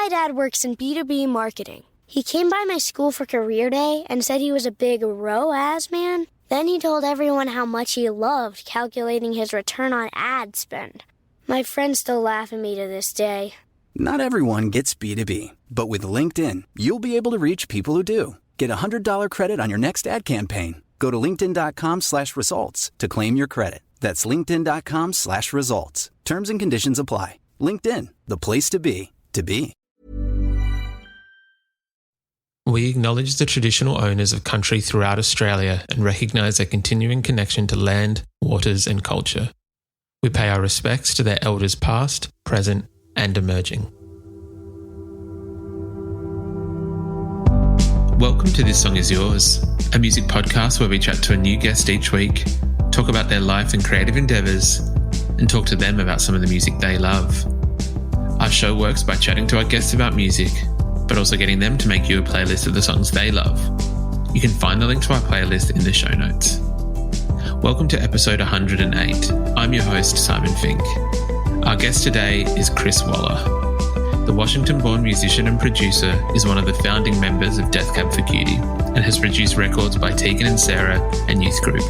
My dad works in B2B marketing. He came by my school for career day and said he was a big ROAS man. Then he told everyone how much he loved calculating his return on ad spend. My friends still laugh at me to this day. Not everyone gets B2B, but with LinkedIn, you'll be able to reach people who do. Get a $100 credit on your next ad campaign. Go to linkedin.com/results to claim your credit. That's linkedin.com/results. Terms and conditions apply. LinkedIn, the place to be, to be. We acknowledge the traditional owners of country throughout Australia and recognise their continuing connection to land, waters and culture. We pay our respects to their elders past, present and emerging. Welcome to This Song Is Yours, a music podcast where we chat to a new guest each week, talk about their life and creative endeavours, and talk to them about some of the music they love. Our show works by chatting to our guests about music, but also getting them to make you a playlist of the songs they love. You can find the link to our playlist in the show notes. Welcome to episode 108. I'm your host, Simon Fink. Our guest today is Chris Walla. The Washington-born musician and producer is one of the founding members of Death Cab for Cutie and has produced records by Tegan and Sarah and Youth Group.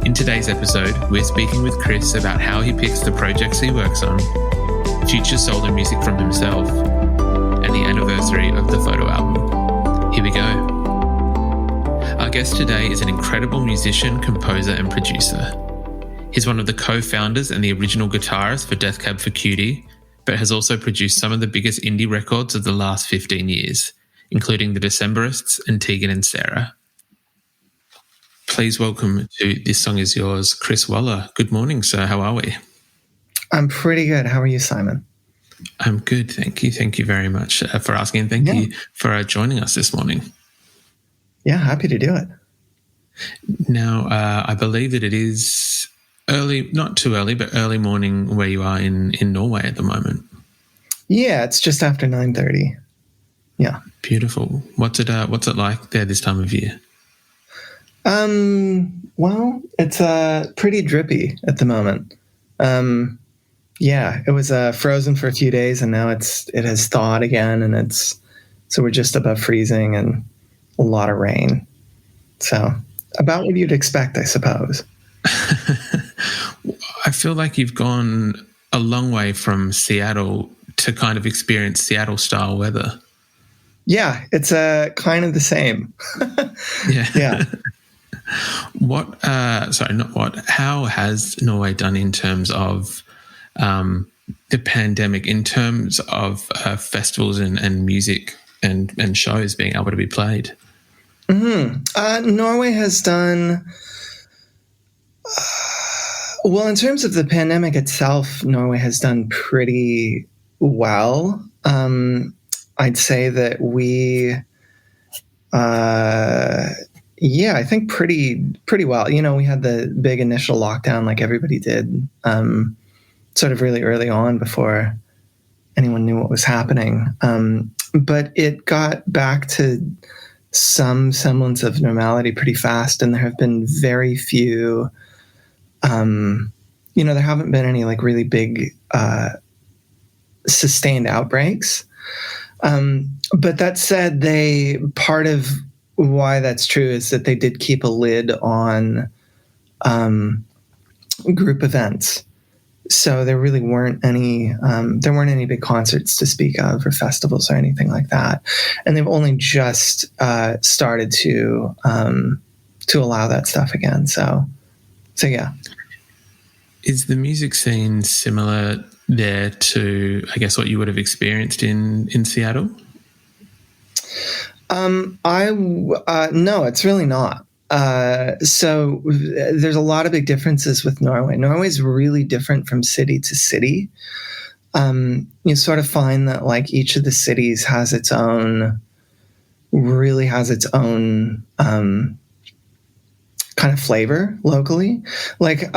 In today's episode, we're speaking with Chris about how he picks the projects he works on, future solo music from himself, and the anniversary of the photo album. Here we go. Our guest today is an incredible musician, composer and producer. He's one of the co-founders and the original guitarist for Death Cab for Cutie, but has also produced some of the biggest indie records of the last 15 years, including The Decemberists and Tegan and Sarah. Please welcome to This Song Is Yours, Chris Walla. Good morning, sir. How are we? I'm pretty good. How are you, Simon? I'm good, thank you. Thank you very much for asking, and thank you for joining us this morning. Yeah, happy to do it. Now, I believe that it is early, not too early, but early morning where you are in Norway at the moment. Yeah, it's just after 9:30. Yeah. Beautiful. What's it like there this time of year? Well, it's pretty drippy at the moment. Yeah, it was frozen for a few days and now it has thawed again, and so we're just above freezing and a lot of rain. So about what you'd expect, I suppose. I feel like you've gone a long way from Seattle to kind of experience Seattle-style weather. Yeah, it's kind of the same. Yeah. How has Norway done in terms of the pandemic, in terms of festivals and music and shows being able to be played? Mm-hmm. Norway has done... well, in terms of the pandemic itself, Norway has done pretty well. I'd say that we, I think pretty well. You know, we had the big initial lockdown like everybody did, sort of really early on before anyone knew what was happening. But it got back to some semblance of normality pretty fast, and there have been very few... there haven't been any like really big sustained outbreaks. But that said, part of why that's true is that they did keep a lid on group events. So there really weren't any big concerts to speak of or festivals or anything like that. And they've only just started to allow that stuff again. So yeah. Is the music scene similar there to, I guess, what you would have experienced in Seattle? No, it's really not. So there's a lot of big differences with Norway. Norway's really different from city to city. You sort of find that like each of the cities has its own kind of flavor locally. Like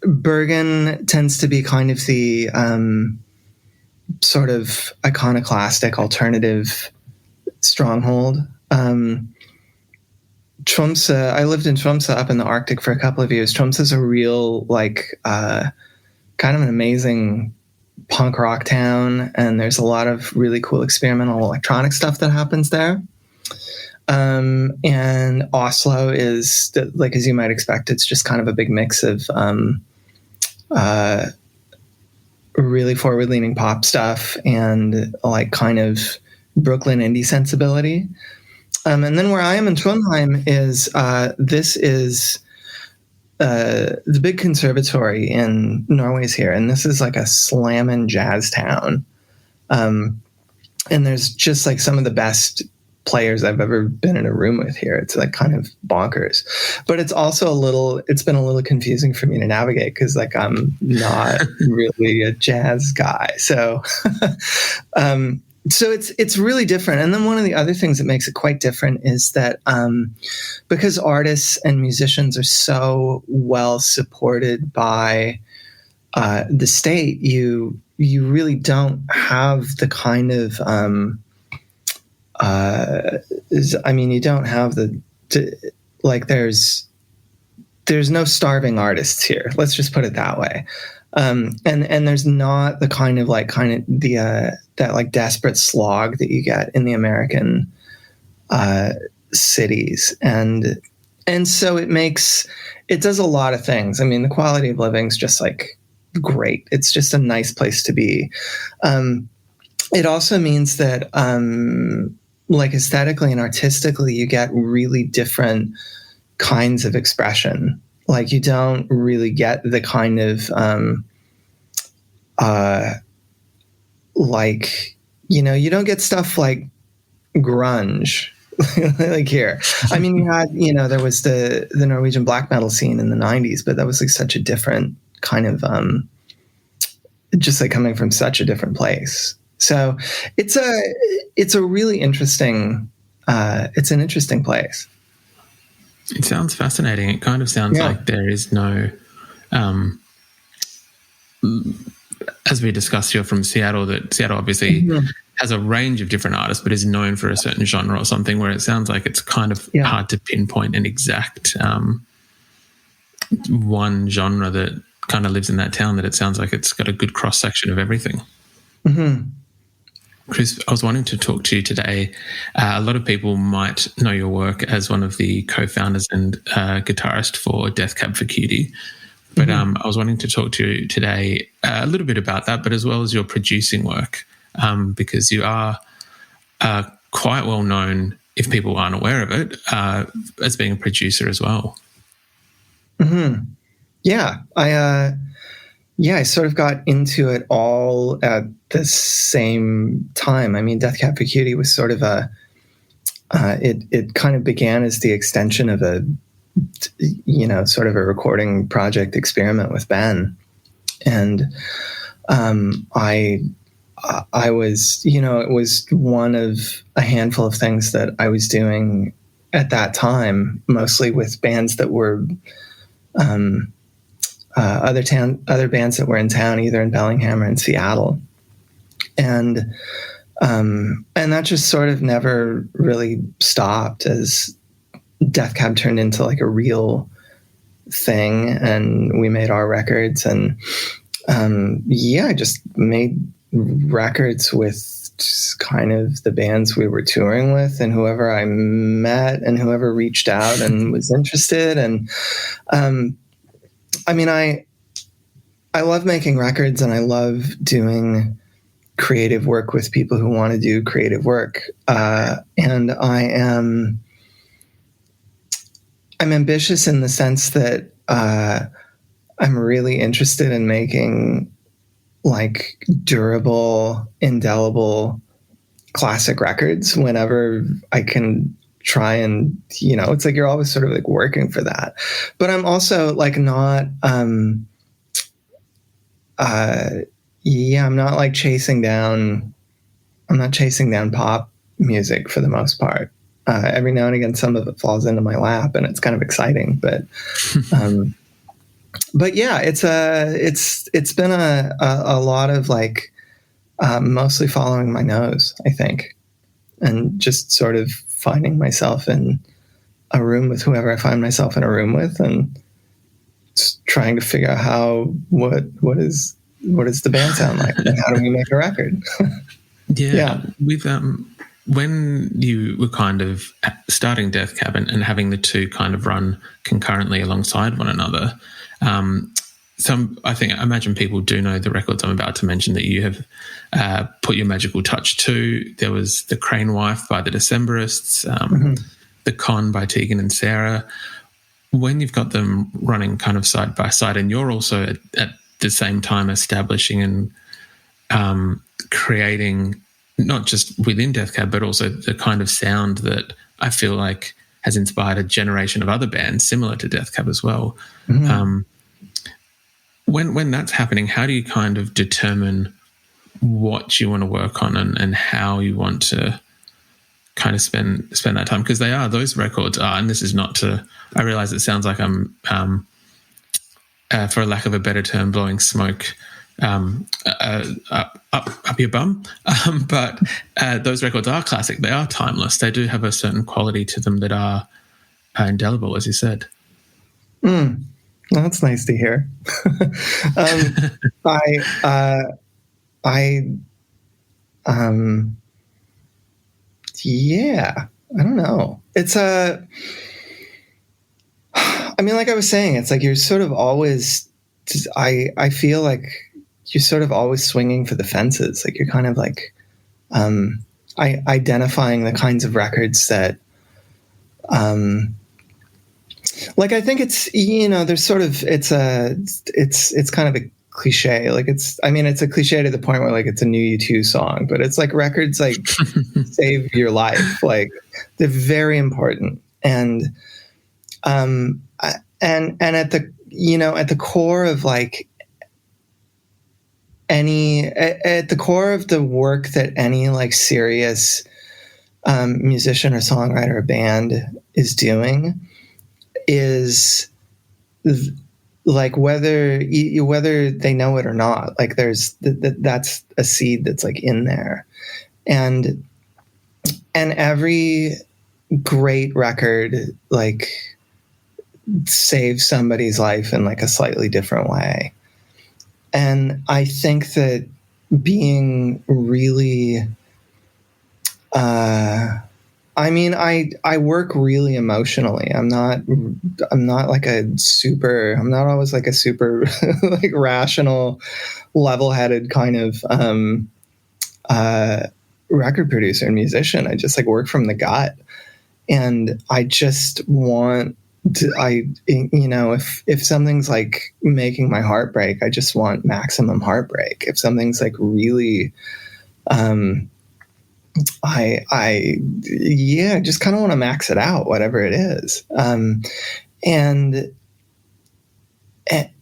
Bergen tends to be kind of the sort of iconoclastic alternative stronghold. Tromsø, I lived in Tromsø up in the Arctic for a couple of years. Tromsø is a real kind of an amazing punk rock town, and there's a lot of really cool experimental electronic stuff that happens there. And Oslo is, like, as you might expect, it's just kind of a big mix of really forward-leaning pop stuff and like kind of Brooklyn indie sensibility. And then where I am in Trondheim is this is the big conservatory in Norway's here, and this is like a slammin' jazz town. And there's just like some of the best players I've ever been in a room with here. It's like kind of bonkers, but it's also it's been a little confusing for me to navigate because like I'm not really a jazz guy. So, so it's really different. And then one of the other things that makes it quite different is that because artists and musicians are so well supported by the state, you really don't have the kind of you don't have there's no starving artists here. Let's just put it that way. And there's not the kind of that like desperate slog that you get in the American cities. And so it does a lot of things. I mean, the quality of living is just like great. It's just a nice place to be. It also means that, like aesthetically and artistically, you get really different kinds of expression. Like you don't really get the kind of, you don't get stuff like grunge like here. I mean, you had, there was the Norwegian black metal scene in the 90s, but that was like such a different kind of, just like coming from such a different place. So it's a really interesting, it's an interesting place. It sounds fascinating. It kind of sounds like there is no, as we discussed, you're from Seattle, that Seattle obviously has a range of different artists, but is known for a certain genre or something, where it sounds like it's kind of hard to pinpoint an exact one genre that kind of lives in that town, that it sounds like it's got a good cross-section of everything. Mm-hmm. Chris, I was wanting to talk to you today. A lot of people might know your work as one of the co-founders and guitarist for Death Cab for Cutie. But I was wanting to talk to you today a little bit about that, but as well as your producing work, because you are quite well known, if people aren't aware of it, as being a producer as well. Mm-hmm. Yeah, I sort of got into it all at the same time. I mean, Death Cab for Cutie was sort of it kind of began as the extension of a, sort of a recording project experiment with Ben. And I was, it was one of a handful of things that I was doing at that time, mostly with bands that were, other bands that were in town, either in Bellingham or in Seattle. And that just sort of never really stopped as Death Cab turned into like a real thing, and we made our records. And I just made records with just kind of the bands we were touring with and whoever I met and whoever reached out and was interested. And I love making records, and I love doing creative work with people who want to do creative work. And I'm ambitious in the sense that I'm really interested in making like durable, indelible classic records whenever I can try and, it's like you're always sort of like working for that. But I'm also like not, I'm not like chasing down pop music for the most part. Every now and again, some of it falls into my lap, and it's kind of exciting. But yeah, it's been a lot of like mostly following my nose, I think, and just sort of finding myself in a room with whoever I find myself in a room with, and trying to figure out what is does the band sound like? And how do we make a record? Yeah. With when you were kind of starting Death Cab and having the two kind of run concurrently alongside one another, I imagine people do know the records I'm about to mention that you have put your magical touch to. There was The Crane Wife by the Decemberists, The Con by Tegan and Sarah. When you've got them running kind of side by side, and you're also at the same time establishing and creating not just within Death Cab, but also the kind of sound that I feel like has inspired a generation of other bands similar to Death Cab as well. When that's happening, how do you kind of determine what you want to work on and how you want to kind of spend that time? Because those records are, and this is not to, I realize it sounds like I'm, for lack of a better term, blowing smoke up your bum. But those records are classic. They are timeless. They do have a certain quality to them that are indelible, as you said. Well, that's nice to hear. Yeah, I don't know. It's I mean, like I was saying, it's like you're sort of always, I feel like you're sort of always swinging for the fences. Like you're kind of like identifying the kinds of records that, like, I think it's, there's sort of, it's kind of a cliche. Like it's a cliche to the point where like it's a new U2 song, but it's like records like save your life. Like they're very important. And at the core of like at the core of the work that any like serious musician or songwriter or band is doing is like whether they know it or not, like there's that's a seed that's like in there, and every great record like saves somebody's life in like a slightly different way. And I think that being really, I work really emotionally. I'm not always like a super like rational, level-headed kind of record producer and musician. I just like work from the gut, and I just want to, if something's like making my heart break, I just want maximum heartbreak. If something's like really, I just kind of want to max it out, whatever it is. And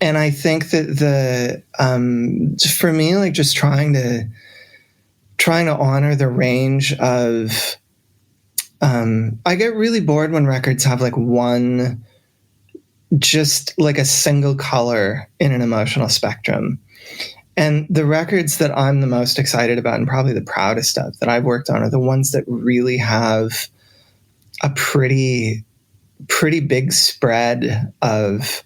I think that for me, like just trying to honor the range of, I get really bored when records have like one, just like a single color in an emotional spectrum. And the records that I'm the most excited about and probably the proudest of that I've worked on are the ones that really have a pretty big spread of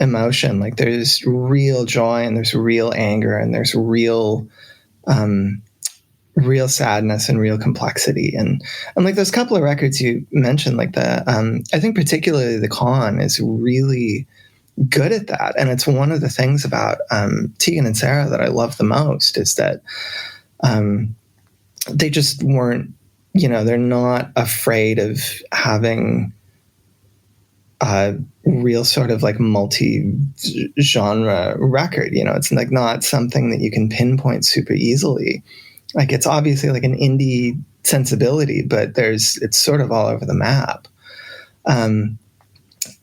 emotion. Like there's real joy and there's real anger and there's real sadness and real complexity. And like those couple of records you mentioned, like I think particularly The Con is really good at that. And it's one of the things about Tegan and Sarah that I love the most is that they just weren't, they're not afraid of having a real sort of like multi-genre record. It's like not something that you can pinpoint super easily. Like it's obviously like an indie sensibility, but it's sort of all over the map.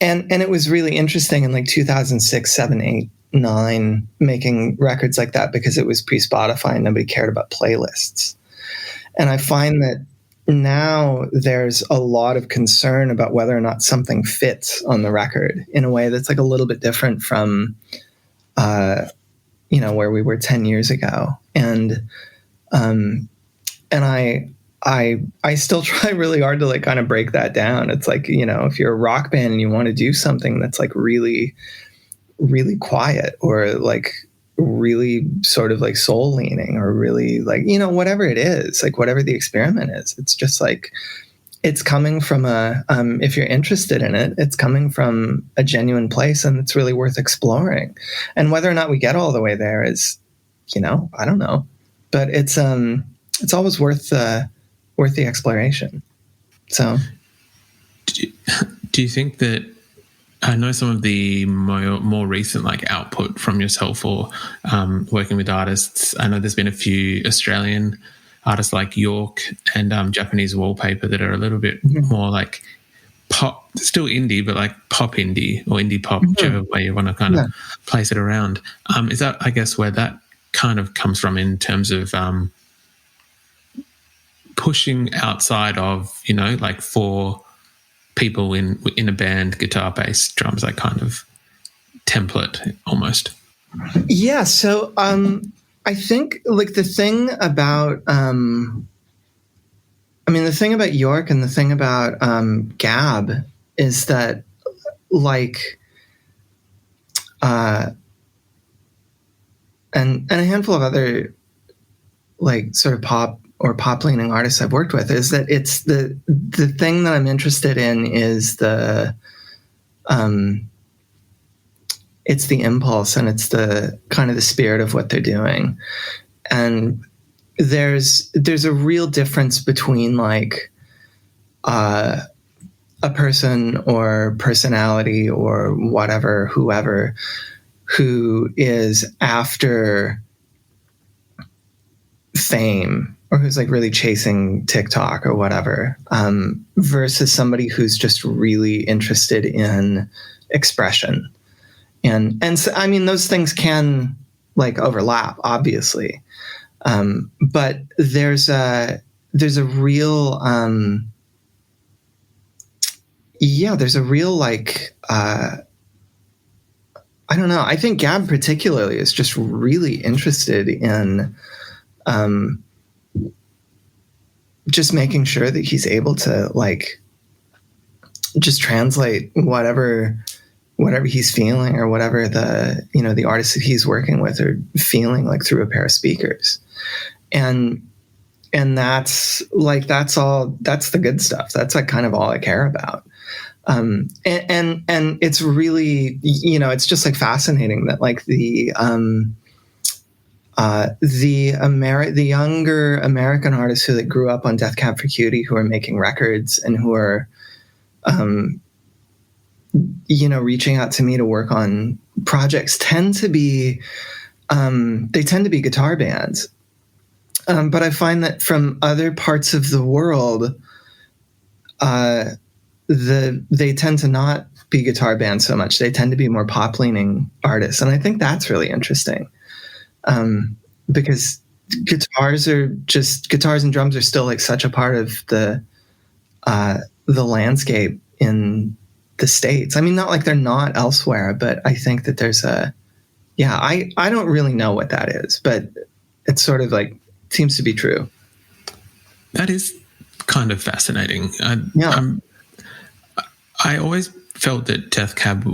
And it was really interesting in like 2006, 7, 8, 9, making records like that because it was pre-Spotify and nobody cared about playlists. And I find that now there's a lot of concern about whether or not something fits on the record in a way that's like a little bit different from, where we were 10 years ago. And I still try really hard to like kind of break that down. It's like, if you're a rock band and you want to do something that's like really, really quiet or like really sort of like soul leaning, or really like, you know, whatever it is, like whatever the experiment is, it's just like, it's coming from if you're interested in it, it's coming from a genuine place, and it's really worth exploring. And whether or not we get all the way there is, you know, I don't know, but it's always worth the exploration. So do you think that, I know some of the more recent like output from yourself, or working with artists, I know there's been a few Australian artists like York and Japanese Wallpaper that are a little bit more like pop, still indie, but like pop indie or indie pop, whichever way you want to kind of place it around. Is that, I guess, where that kind of comes from in terms of pushing outside of, you know, like for people in a band, guitar, bass, drums, that kind of template almost? Yeah. So I think like the thing about the thing about York and the thing about Gab is that like and a handful of other like sort of pop or pop leaning artists I've worked with, is that it's the thing that I'm interested in is it's the impulse, and it's the kind of the spirit of what they're doing. And there's a real difference between like a person or personality or whatever, whoever, who is after fame, or who's like really chasing TikTok or whatever, versus somebody who's just really interested in expression. And so, I mean, those things can like overlap, obviously. But there's a real, like, I don't know. I think Gab particularly is just really interested in, just making sure that he's able to like just translate whatever he's feeling, or whatever the, you know, the artists that he's working with are feeling, like through a pair of speakers. And that's like, that's the good stuff. That's like kind of all I care about. And it's really, you know, it's just like fascinating that like the younger American artists who grew up on Death Cab for Cutie, who are making records and who are, you know, reaching out to me to work on projects, tend to be guitar bands. But I find that from other parts of the world, they tend to not be guitar bands so much. They tend to be more pop leaning artists. And I think that's really interesting. Because guitars and drums are still like such a part of the landscape in the States. I mean, not like they're not elsewhere, but I think that there's I don't really know what that is, but it's sort of like seems to be true. That is kind of fascinating. I always felt that Death Cab,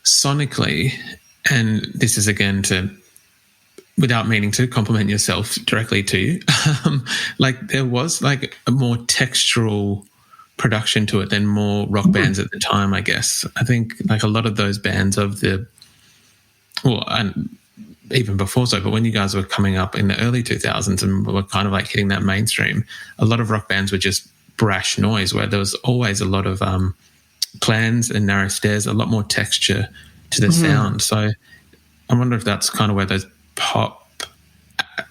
sonically, and this is again without meaning to compliment yourself directly to you, like there was like a more textural production to it than more rock bands at the time, I guess. I think like a lot of those bands and even before so, but when you guys were coming up in the early 2000s and were kind of like hitting that mainstream, a lot of rock bands were just brash noise, where there was always a lot of plans and narrow stairs, a lot more texture to the sound. So I wonder if that's kind of where those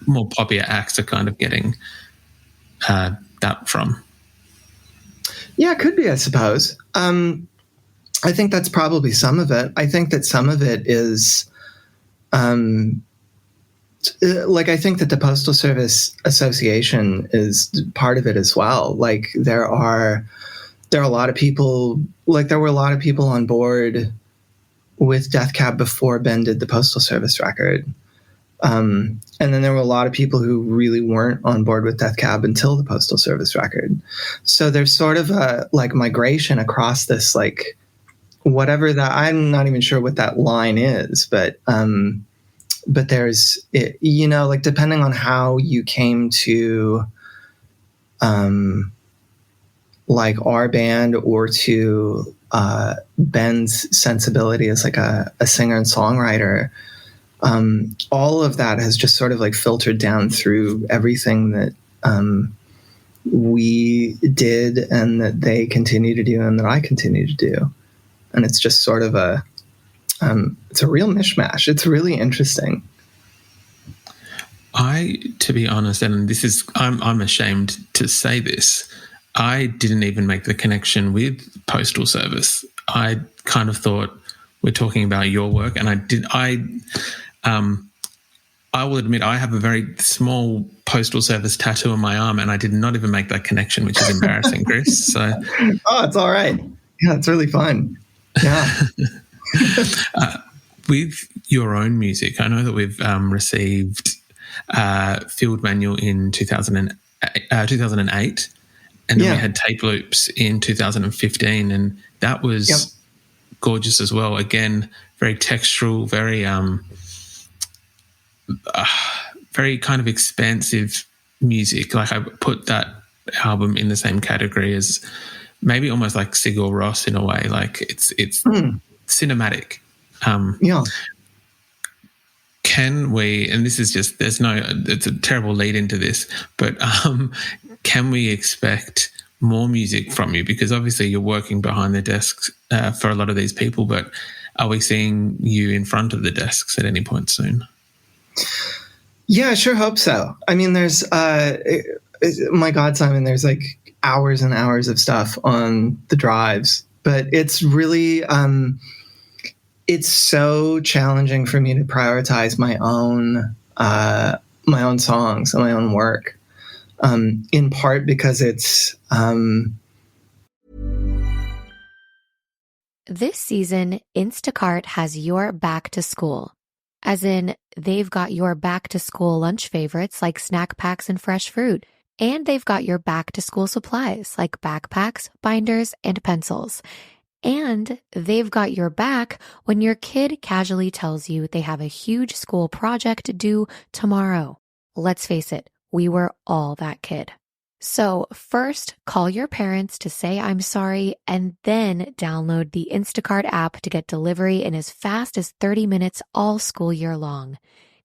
more poppier acts are kind of getting that from. Yeah, it could be, I suppose. I think that's probably some of it. I think that some of it is, like, I think that the Postal Service Association is part of it as well. Like, there are a lot of people, like there were a lot of people on board with Death Cab before Ben did the Postal Service record. And then there were a lot of people who really weren't on board with Death Cab until the Postal Service record. So there's sort of a like migration across this like whatever that, I'm not even sure what that line is, but there's, you know, like depending on how you came to, like our band or to, Ben's sensibility as like a singer and songwriter, all of that has just sort of like filtered down through everything that, we did and that they continue to do and that I continue to do. And it's just sort of it's a real mishmash. It's really interesting. To be honest, and this is, I'm ashamed to say this, I didn't even make the connection with Postal Service. I kind of thought we're talking about your work, and I will admit I have a very small Postal Service tattoo on my arm, and I did not even make that connection, which is embarrassing, Chris. So, oh, it's all right. Yeah, it's really fun. Yeah. With your own music, I know that we've received Field Manual in 2008, and then we had Tape Loops in 2015, and that was gorgeous as well. Again, very textural, very very kind of expansive music. Like I put that album in the same category as maybe almost like Sigur Rós in a way. Like it's cinematic. Can we, and this is just, it's a terrible lead into this, but can we expect more music from you? Because obviously you're working behind the desks for a lot of these people, but are we seeing you in front of the desks at any point soon? Yeah, I sure hope so. I mean, there's, my God, Simon, there's like hours and hours of stuff on the drives, but it's really, it's so challenging for me to prioritize my own songs and my own work, in part because it's, This season, Instacart has your back to school. As in, they've got your back to school lunch favorites like snack packs and fresh fruit. And they've got your back to school supplies like backpacks, binders, and pencils. And they've got your back when your kid casually tells you they have a huge school project due tomorrow. Let's face it, we were all that kid. So first, call your parents to say I'm sorry, and then download the Instacart app to get delivery in as fast as 30 minutes all school year long.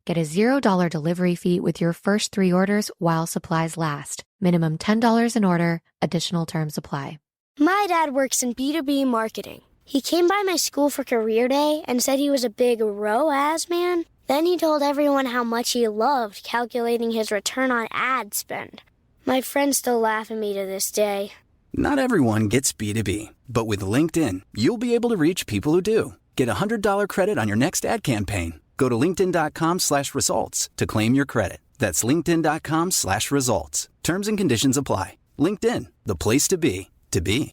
Get a $0 delivery fee with your first 3 orders while supplies last. Minimum $10 an order. Additional terms apply. My dad works in B2B marketing. He came by my school for career day and said he was a big ROAS man. Then he told everyone how much he loved calculating his return on ad spend. My friends still laugh at me to this day. Not everyone gets B2B, but with LinkedIn, you'll be able to reach people who do. Get a $100 credit on your next ad campaign. Go to linkedin.com/results to claim your credit. That's linkedin.com/results. Terms and conditions apply. LinkedIn, the place to be, to be.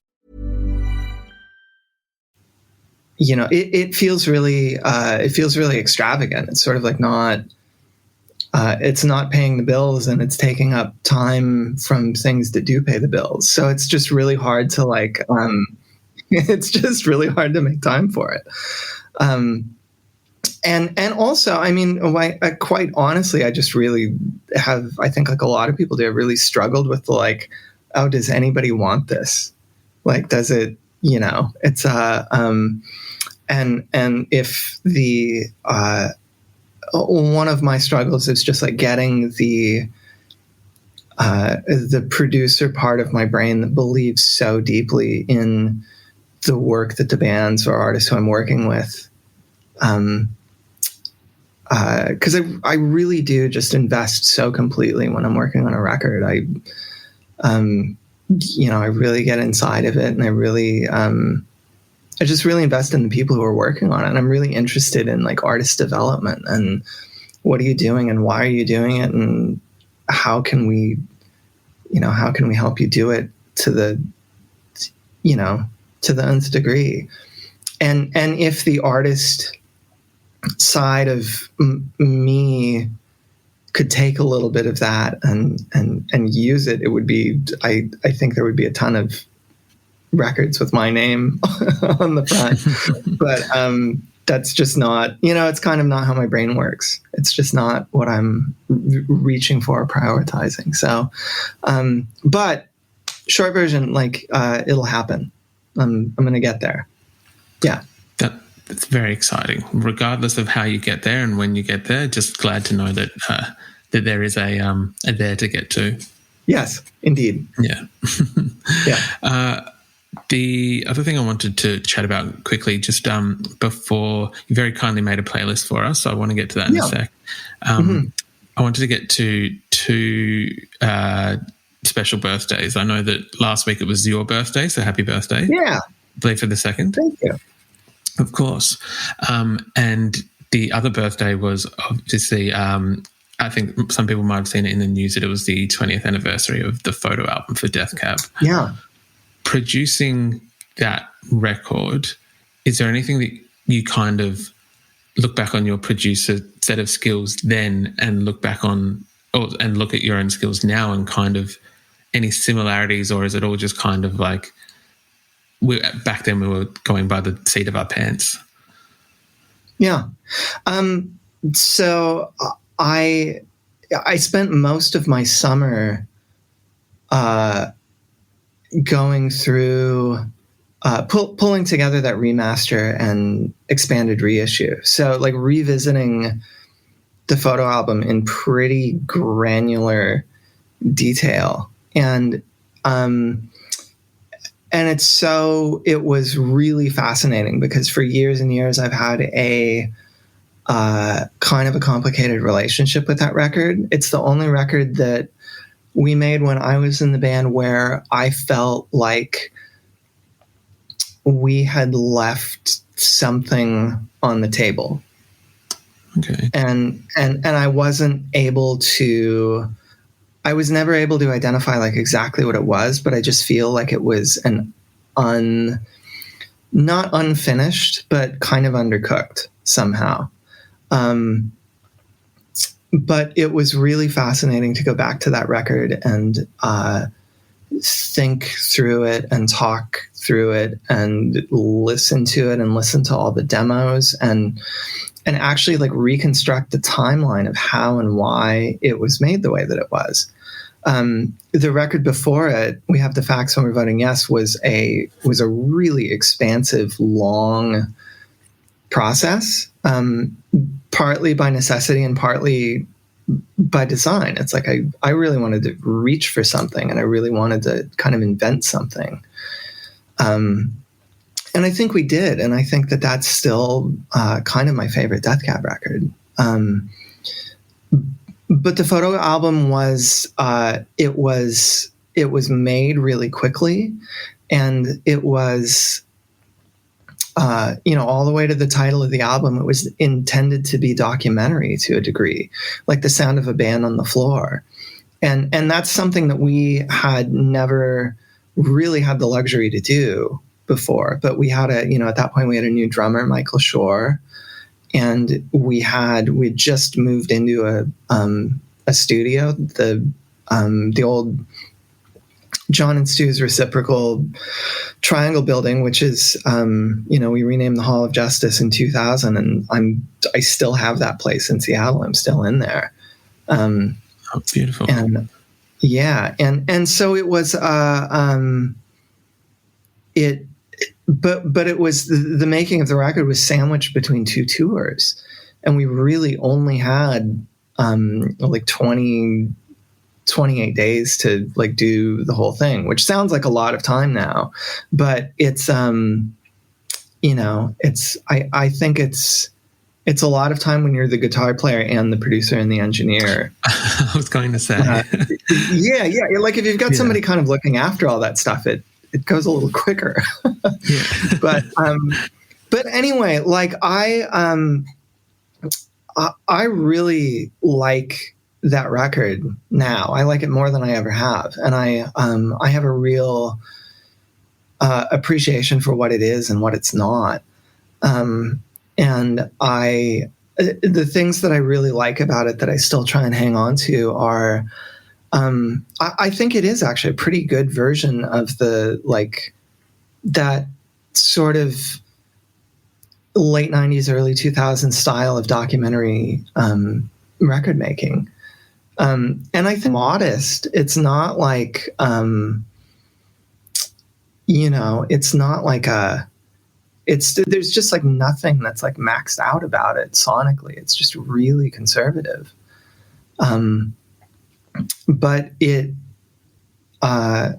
You know, it feels really extravagant. It's sort of like it's not paying the bills, and it's taking up time from things that do pay the bills. So it's just really hard to it's just really hard to make time for it. And also, I mean, quite honestly, I just really have, I think like a lot of people do, have really struggled with like, oh, does anybody want this? Like, does it, you know, it's, and if the, one of my struggles is just like getting the producer part of my brain that believes so deeply in the work that the bands or artists who I'm working with, because I really do just invest so completely when I'm working on a record. I really get inside of it, and I just really invest in the people who are working on it. And I'm really interested in like artist development and what are you doing and why are you doing it, and how can we help you do it to the nth degree. And if the artist side of me could take a little bit of that and use it, it would be, I think there would be a ton of records with my name on the front. But that's just not, it's kind of not how my brain works. It's just not what I'm reaching for or prioritizing. So, but short version, it'll happen. I'm going to get there. Yeah. That's very exciting. Regardless of how you get there and when you get there, just glad to know that that there is a there to get to. Yes, indeed. Yeah. Yeah. The other thing I wanted to chat about quickly, just before you very kindly made a playlist for us, so I want to get to that in a sec. I wanted to get to two special birthdays. I know that last week it was your birthday, so happy birthday. Yeah. I believe for the second. Thank you. Of course. And the other birthday was obviously, I think some people might have seen it in the news that it was the 20th anniversary of the photo album for Death Cab. Yeah. Producing that record, is there anything that you kind of look back on your producer set of skills then and look back on, and look at your own skills now and kind of any similarities, or is it all just kind of like, back then we were going by the seat of our pants? Yeah. So I spent most of my summer going through pulling together that remaster and expanded reissue. So revisiting the photo album in pretty granular detail. And it was really fascinating because for years and years I've had a kind of a complicated relationship with that record. It's the only record that we made when I was in the band where I felt like we had left something on the table. Okay. And I wasn't able to, I was never able to identify exactly what it was, but I just feel like it was not unfinished, but kind of undercooked somehow. But it was really fascinating to go back to that record and think through it and talk through it and listen to it and listen to all the demos and actually reconstruct the timeline of how and why it was made the way that it was. The record before it, We Have the Facts When We're Voting Yes, was a really expansive, long process, partly by necessity and partly by design. It's I really wanted to reach for something and I really wanted to kind of invent something. And I think we did. And I think that that's still kind of my favorite Death Cab record. But the photo album was made really quickly, and it was, all the way to the title of the album. It was intended to be documentary to a degree, like the sound of a band on the floor. And that's something that we had never really had the luxury to do before. But we had at that point we had a new drummer, Michael Shore. And we just moved into a studio, the old John and Stu's Reciprocal Triangle building, which is, we renamed the Hall of Justice in 2000, and I still have that place in Seattle. I'm still in there. Oh, beautiful. And yeah, and so it was But it was the making of the record was sandwiched between two tours, and we really only had 28 days to do the whole thing, which sounds like a lot of time now, but it's I think it's a lot of time when you're the guitar player and the producer and the engineer. I was going to say, yeah. If you've got somebody kind of looking after all that stuff, it goes a little quicker. Yeah. But anyway, I really like that record now. I like it more than I ever have. And I have a real appreciation for what it is and what it's not. And the things that I really like about it that I still try and hang on to are, I think it is actually a pretty good version of the that sort of late 90s, early 2000s style of documentary record making. And I think modest, it's not like, it's not like there's just like nothing that's like maxed out about it sonically. It's just really conservative. But it, I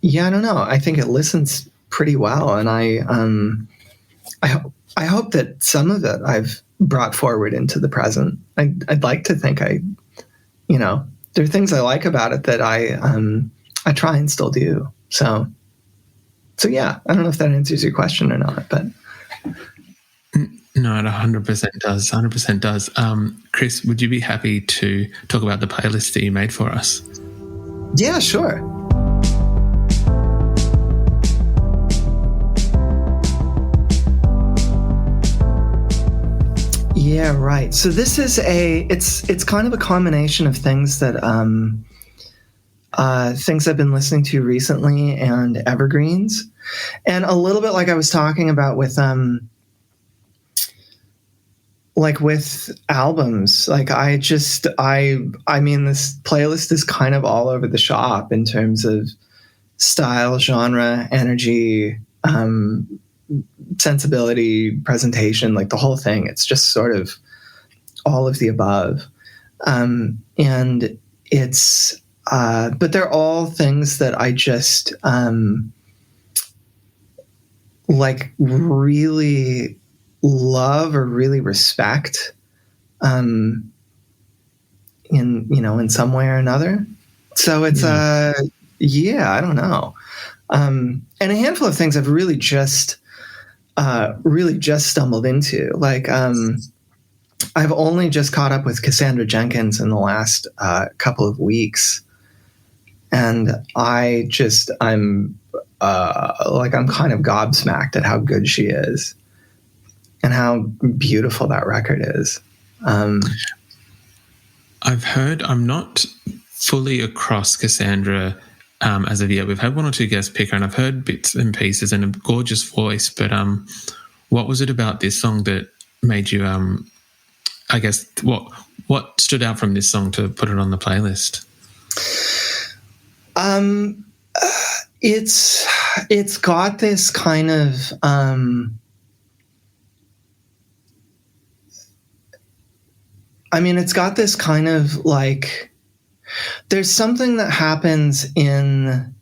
don't know. I think it listens pretty well. And I hope that some of it I've brought forward into the present. I'd like to think there are things I like about it that I try and still do. So yeah, I don't know if that answers your question or not, but. No, it 100% does. 100% does. Chris, would you be happy to talk about the playlist that you made for us? Yeah, sure. Yeah, right. So this is it's kind of a combination of things that things I've been listening to recently and evergreens, and a little bit like I was talking about with albums. Like I mean, this playlist is kind of all over the shop in terms of style, genre, energy, sensibility, presentation, like the whole thing. It's just sort of all of the above. And it's, but they're all things that I just, like really love or really respect, in some way or another. So it's, I don't know. And a handful of things I've really just stumbled into. Like, I've only just caught up with Cassandra Jenkins in the last couple of weeks, and I'm kind of gobsmacked at how good she is and how beautiful that record is. I've heard, I'm not fully across Cassandra as of yet. We've had one or two guests pick her, and I've heard bits and pieces, and a gorgeous voice. But what was it about this song that made you, I guess, what stood out from this song to put it on the playlist? It's got this kind of, it's got this kind of like, there's something that happens in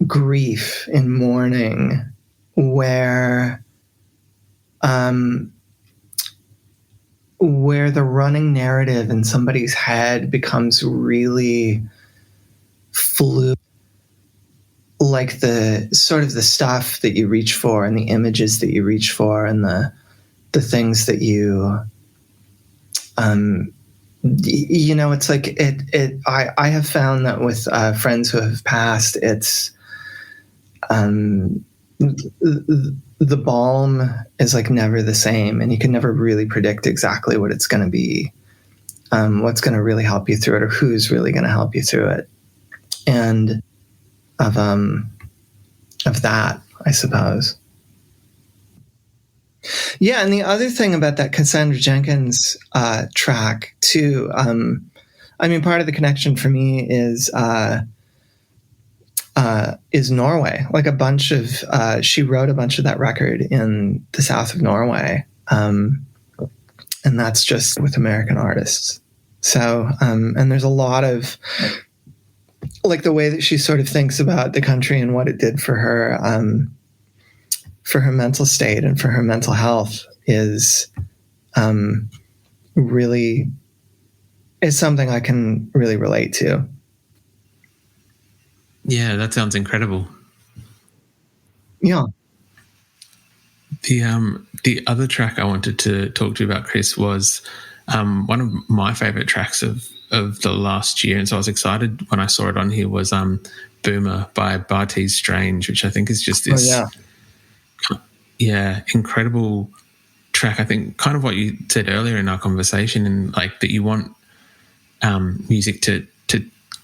grief, in mourning, where the running narrative in somebody's head becomes really fluid, like the sort of the stuff that you reach for and the images that you reach for and the things that you, it's like I have found that with friends who have passed, it's the balm is like never the same, and you can never really predict exactly what it's going to be, what's going to really help you through it, or who's really going to help you through it, and of that, I suppose. Yeah, and the other thing about that Cassandra Jenkins track too, part of the connection for me is Norway. Like a bunch of, she wrote a bunch of that record in the south of Norway, and that's just with American artists. So, and there's a lot of, like the way that she sort of thinks about the country and what it did for her mental state and for her mental health is something I can really relate to. Yeah, that sounds incredible. Yeah. The other track I wanted to talk to you about, Chris, was one of my favorite tracks of the last year, and so I was excited when I saw it on here, was Boomer by Bartees Strange, which I think is just this incredible track. I think kind of what you said earlier in our conversation, and like that you want music to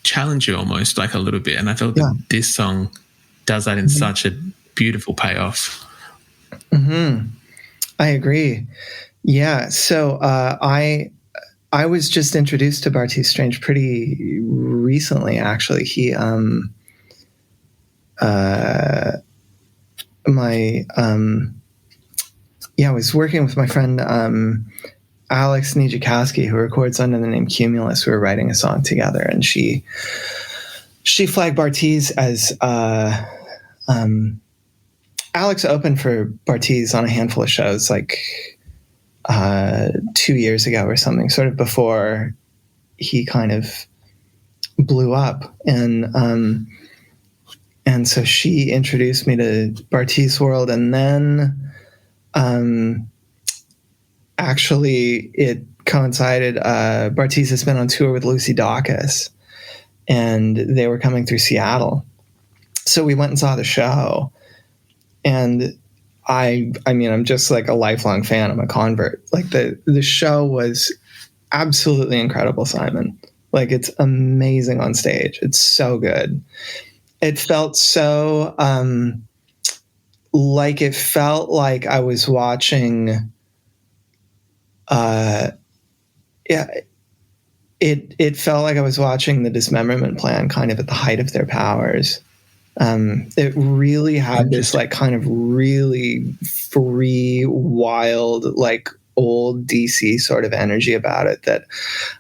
challenge you almost, like a little bit, and I felt that this song does that in such a beautiful payoff. I agree. Yeah. So I was just introduced to Bartees Strange pretty recently, actually. He I was working with my friend Alex Nijakowski, who records under the name Cumulus. We were writing a song together, and she flagged Bartees as Alex opened for Bartees on a handful of shows, like 2 years ago or something, sort of before he kind of blew up, and so she introduced me to Bartees World, and then actually it coincided. Bartees has been on tour with Lucy Dacus, and they were coming through Seattle, so we went and saw the show, and I mean, I'm just like a lifelong fan. I'm a convert. Like the show was absolutely incredible, Simon. Like, it's amazing on stage. It's so good. It felt so like I was watching. It felt like I was watching the Dismemberment Plan kind of at the height of their powers. It really had this like kind of really free, wild, like old DC sort of energy about it that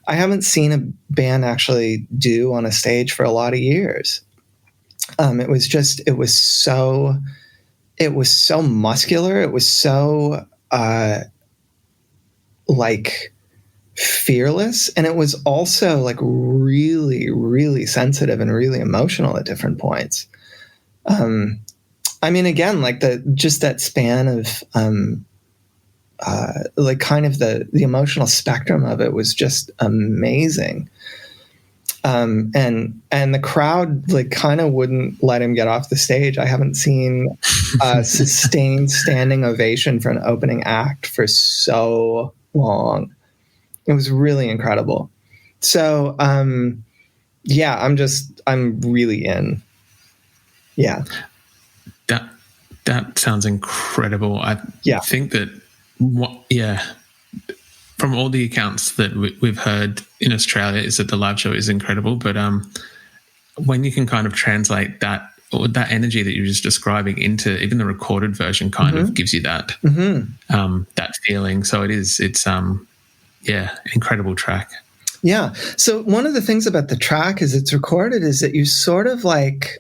I haven't seen a band actually do on a stage for a lot of years. It was so muscular. It was so like fearless, and it was also like really, really sensitive and really emotional at different points. I mean, again, like just that span of like kind of the emotional spectrum of it was just amazing. And the crowd like kind of wouldn't let him get off the stage. I haven't seen a sustained standing ovation for an opening act for so long. It was really incredible. So, yeah, I'm really in. Yeah. That sounds incredible. I think that from all the accounts that we've heard in Australia is that the live show is incredible, but when you can kind of translate that or that energy that you're just describing into even the recorded version kind of gives you that that feeling. So it's an incredible track. Yeah. So one of the things about the track as it's recorded is that you sort of like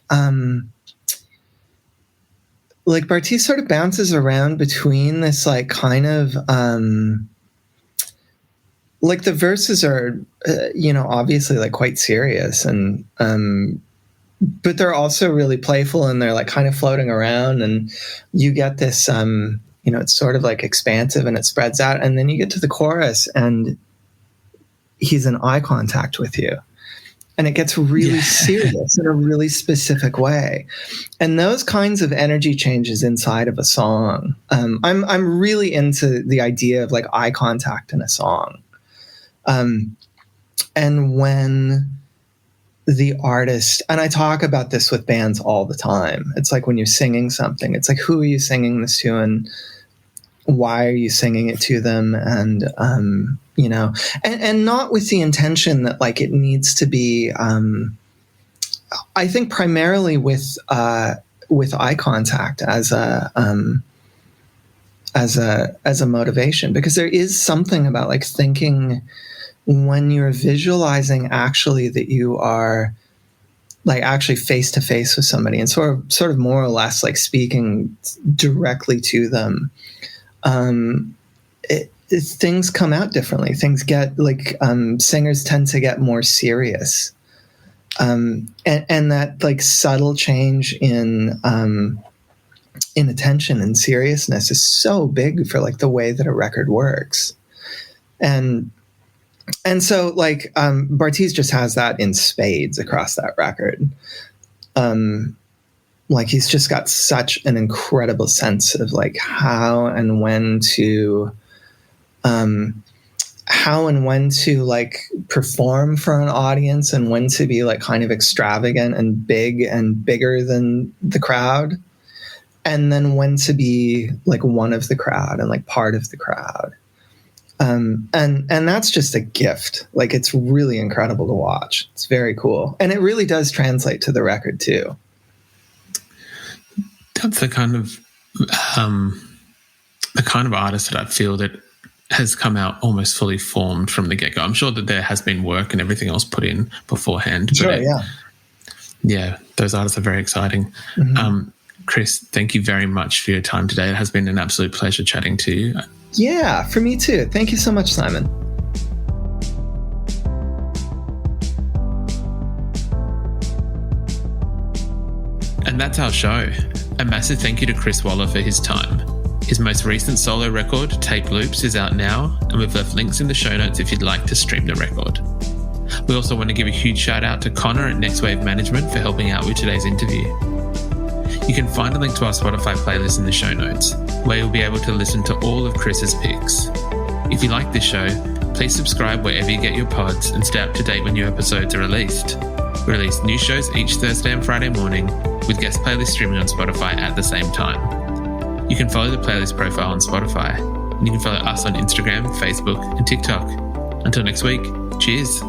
Bartees sort of bounces around between this like kind of like the verses are obviously like quite serious, and but they're also really playful, and they're like kind of floating around, and you get this it's sort of like expansive and it spreads out, and then you get to the chorus and he's in eye contact with you. And it gets really serious in a really specific way. And those kinds of energy changes inside of a song, I'm really into the idea of like eye contact in a song. And when the artist, and I talk about this with bands all the time, it's like when you're singing something, it's like, who are you singing this to, and why are you singing it to them? And, and not with the intention that like it needs to be, I think primarily with eye contact as a motivation, because there is something about like thinking when you're visualizing actually that you are like actually face to face with somebody and sort of more or less like speaking directly to them. Things come out differently. Things get like singers tend to get more serious, and that like subtle change in attention and seriousness is so big for like the way that a record works, and so like Bartees just has that in spades across that record. Like he's just got such an incredible sense of like how and when to how and when to like perform for an audience and when to be like kind of extravagant and big and bigger than the crowd, and then when to be like one of the crowd and like part of the crowd. And that's just a gift. Like, it's really incredible to watch. It's very cool. And it really does translate to the record too. That's the kind of artist that I feel that has come out almost fully formed from the get-go. I'm sure that there has been work and everything else put in beforehand. Sure, Yeah, those artists are very exciting. Mm-hmm. Chris, thank you very much for your time today. It has been an absolute pleasure chatting to you. Yeah, for me too. Thank you so much, Simon. And that's our show. A massive thank you to Chris Walla for his time. His most recent solo record, Tape Loops, is out now, and we've left links in the show notes if you'd like to stream the record. We also want to give a huge shout out to Connor at Next Wave Management for helping out with today's interview. You can find a link to our Spotify playlist in the show notes, where you'll be able to listen to all of Chris's picks. If you like this show, please subscribe wherever you get your pods and stay up to date when new episodes are released. We release new shows each Thursday and Friday morning, with guest playlists streaming on Spotify at the same time. You can follow the playlist profile on Spotify, and you can follow us on Instagram, Facebook, and TikTok. Until next week, cheers.